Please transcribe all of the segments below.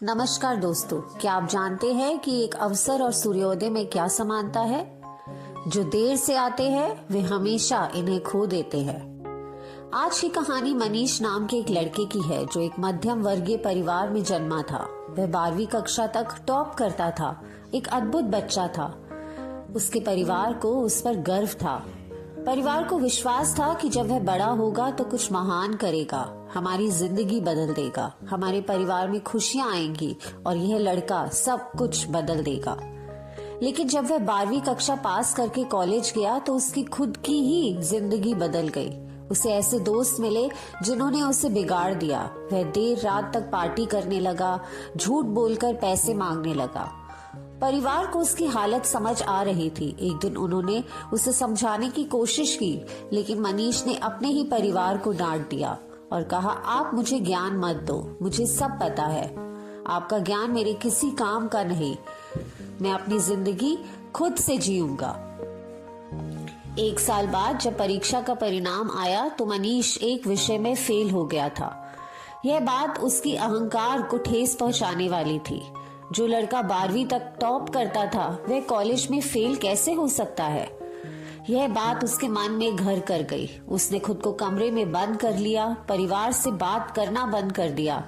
नमस्कार दोस्तों, क्या आप जानते हैं कि एक अवसर और सूर्योदय में क्या समानता है? जो देर से आते हैं वे हमेशा इन्हें खो देते हैं। आज की कहानी मनीष नाम के एक लड़के की है जो एक मध्यम वर्गीय परिवार में जन्मा था। वह 12वीं कक्षा तक टॉप करता था। एक अद्भुत बच्चा था। उसके परिवार को उस पर गर्व था। परिवार को विश्वास था कि जब वह बड़ा होगा तो कुछ महान करेगा, हमारी जिंदगी बदल देगा, हमारे परिवार में खुशियां आएंगी और यह लड़का सब कुछ बदल देगा। लेकिन जब वह 12वीं कक्षा पास करके कॉलेज गया तो उसकी खुद की ही जिंदगी बदल गई। उसे ऐसे दोस्त मिले जिन्होंने उसे बिगाड़ दिया। वह देर रात तक पार्टी करने लगा, झूठ बोलकर पैसे मांगने लगा। परिवार को उसकी हालत समझ आ रही थी। एक दिन उन्होंने उसे समझाने की कोशिश की, लेकिन मनीष ने अपने ही परिवार को डांट दिया और कहा, आप मुझे ज्ञान मत दो, मुझे सब पता है। आपका ज्ञान मेरे किसी काम का नहीं। मैं अपनी जिंदगी खुद से जीऊंगा। एक साल बाद जब परीक्षा का परिणाम आया तो मनीष एक विषय में फेल हो गया था। यह बात उसकी अहंकार को ठेस पहुंचाने वाली थी। जो लड़का 12वीं तक टॉप करता था वह कॉलेज में फेल कैसे हो सकता है? यह बात उसके मन में घर कर गई। उसने खुद को कमरे में बंद कर लिया, परिवार से बात करना बंद कर दिया,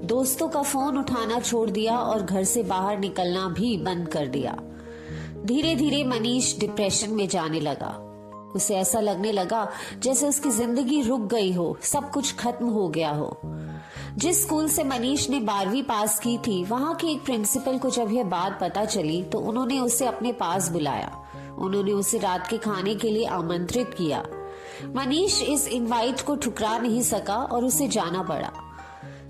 दोस्तों का फोन उठाना छोड़ दिया और घर से बाहर निकलना भी बंद कर दिया। धीरे धीरे मनीष डिप्रेशन में जाने लगा। उसे ऐसा लगने लगा जैसे उसकी जिंदगी रुक गई हो, सब कुछ खत्म हो गया हो। जिस स्कूल से मनीष ने 12वीं पास की थी, वहां के एक प्रिंसिपल को जब यह बात पता चली तो उन्होंने उसे अपने पास बुलाया। उन्होंने उसे रात के खाने के लिए आमंत्रित किया। मनीष इस इनवाइट को ठुकरा नहीं सका और उसे जाना पड़ा।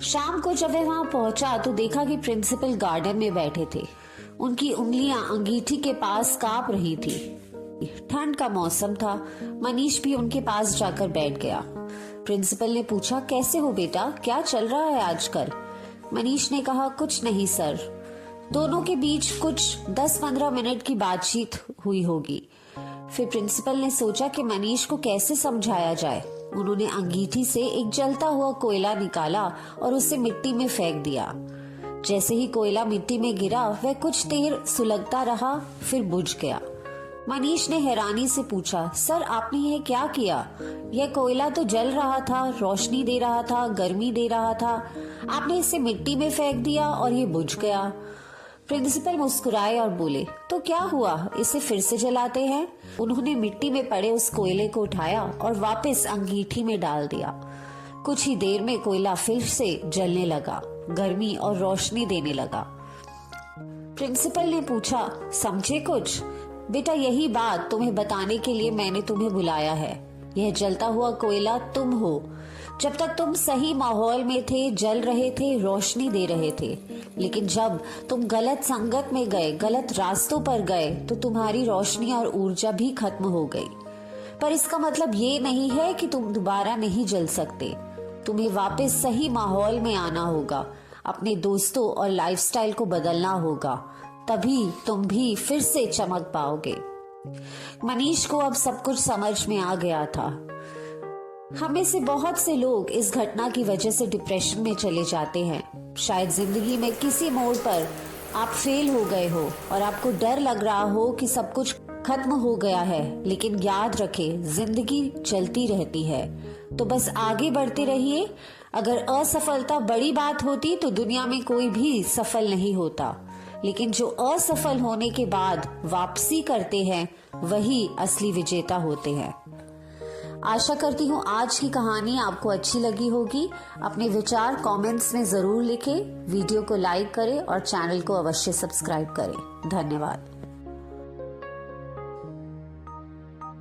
शाम को जब वह वहां पहुंचा तो देखा कि प्रिंसिपल गार्डन में बैठे थे। उनकी उंगलियां अंगीठी के पास कांप रही थी। ठंड का मौसम था। मनीष भी उनके पास जाकर बैठ गया। प्रिंसिपल ने पूछा, कैसे हो बेटा, क्या चल रहा है आजकल? मनीष ने कहा, कुछ नहीं सर। दोनों के बीच कुछ 10-15 मिनट की बातचीत हुई होगी। फिर प्रिंसिपल ने सोचा कि मनीष को कैसे समझाया जाए। उन्होंने अंगीठी से एक जलता हुआ कोयला निकाला और उसे मिट्टी में फेंक दिया। जैसे ही कोयला मिट्टी में गिरा वह कुछ देर सुलगता रहा, फिर बुझ गया। मनीष ने हैरानी से पूछा, सर आपने यह क्या किया? यह कोयला तो जल रहा था, रोशनी दे रहा था, गर्मी दे रहा था। आपने इसे मिट्टी में फेंक दिया और ये बुझ गया। प्रिंसिपल मुस्कुराए और बोले, तो क्या हुआ, इसे फिर से जलाते हैं। उन्होंने मिट्टी में पड़े उस कोयले को उठाया और वापस अंगीठी में डाल दिया। कुछ ही देर में कोयला फिर से जलने लगा, गर्मी और रोशनी देने लगा। प्रिंसिपल ने पूछा, समझे कुछ? बेटा, यही बात तुम्हें बताने के लिए मैंने तुम्हें बुलाया है। यह जलता हुआ कोयला तुम हो। जब तक तुम सही माहौल में थे, जल रहे थे, रोशनी दे रहे थे, लेकिन जब तुम गलत संगत में गए, गलत रास्तों पर गए तो तुम्हारी रोशनी और ऊर्जा भी खत्म हो गई। पर इसका मतलब ये नहीं है कि तुम दोबारा नहीं जल सकते। तुम्हें वापस सही माहौल में आना होगा, अपने दोस्तों और लाइफस्टाइल को बदलना होगा, तभी तुम भी फिर से चमक पाओगे। मनीष को अब सब कुछ समझ में आ गया था। हमें से बहुत से लोग इस घटना की वजह से डिप्रेशन में चले जाते हैं। शायद जिंदगी में किसी मोड़ पर आप फेल हो गए हो और आपको डर लग रहा हो कि सब कुछ खत्म हो गया है, लेकिन याद रखें, जिंदगी चलती रहती है, तो बस आगे बढ़ते रहिए। अगर असफलता बड़ी बात होती तो दुनिया में कोई भी सफल नहीं होता, लेकिन जो असफल होने के बाद वापसी करते हैं वही असली विजेता होते हैं। आशा करती हूँ आज की कहानी आपको अच्छी लगी होगी। अपने विचार कमेंट्स में जरूर लिखें, वीडियो को लाइक करें और चैनल को अवश्य सब्सक्राइब करें। धन्यवाद।